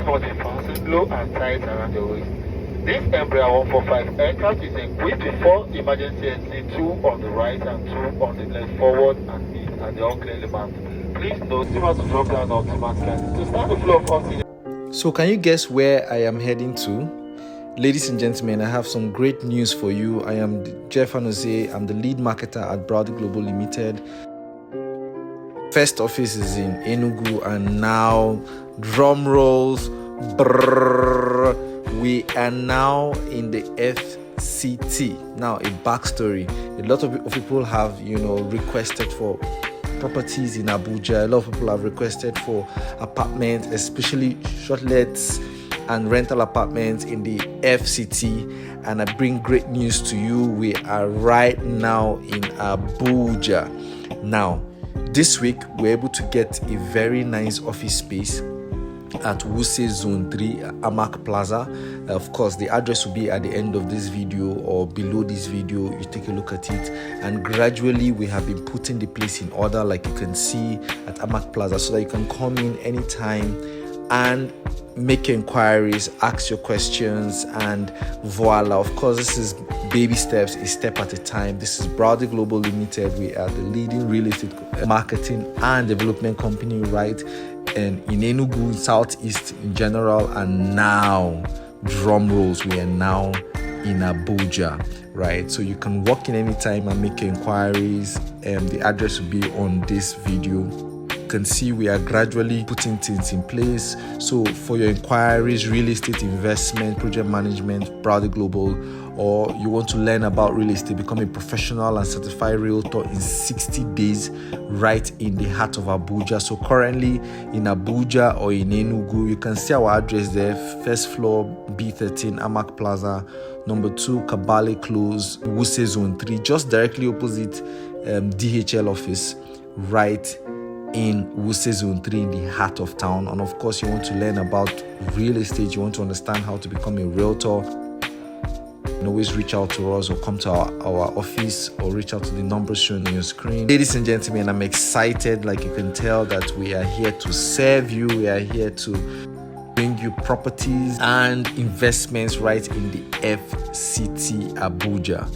must be fastened low and tight around your waist. This Embraer 145 aircraft is equipped with 4 emergency exits, 2 on the right and 2 on the left, forward and mid, and they all clearly marked. Please note, steamer to drop down automatically. To start the flow of oxygen. So can you guess where I am heading to? Ladies and gentlemen, I have some great news for you. I am Jeff Anozie. I'm the lead marketer at Braudy Global Limited. First office is in Enugu, and now, drum rolls, brrr, we are now in the FCT. Now, a backstory. A lot of people have, requested for properties in Abuja. A lot of people have requested for apartments, especially shortlets and rental apartments in the FCT. And I bring great news to you. We are right now in Abuja. Now, this week, we're able to get a very nice office space at Wuse Zone 3, Amak Plaza. Of course, the address will be at the end of this video or below this video. You take a look at it, and gradually we have been putting the place in order, like you can see at Amak Plaza, so that you can come in anytime and make your inquiries, ask your questions, and voila. Of course, this is baby steps, a step at a time. This is Braudy Global Limited. We are the leading real estate marketing and development company right in Enugu, Southeast in general, and now, drum rolls, we are now in Abuja, right? So you can walk in anytime and make your inquiries, and the address will be on this video. You can see we are gradually putting things in place. So for your inquiries, real estate investment, project management, Braudy Global, or you want to learn about real estate, become a professional and certified realtor in 60 days right in the heart of Abuja. So currently in Abuja or in Enugu, you can see our address there. First floor, B13, Amak Plaza. Number 2, Kabale Close, Wuse Zone 3, just directly opposite DHL office, right in Wuse Zone 3 in the heart of town. And of course, you want to learn about real estate, you want to understand how to become a realtor, you can always reach out to us or come to our office or reach out to the numbers shown on your screen. Ladies and gentlemen, I'm excited. Like you can tell that we are here to serve you. We are here to bring you properties and investments right in the FCT Abuja.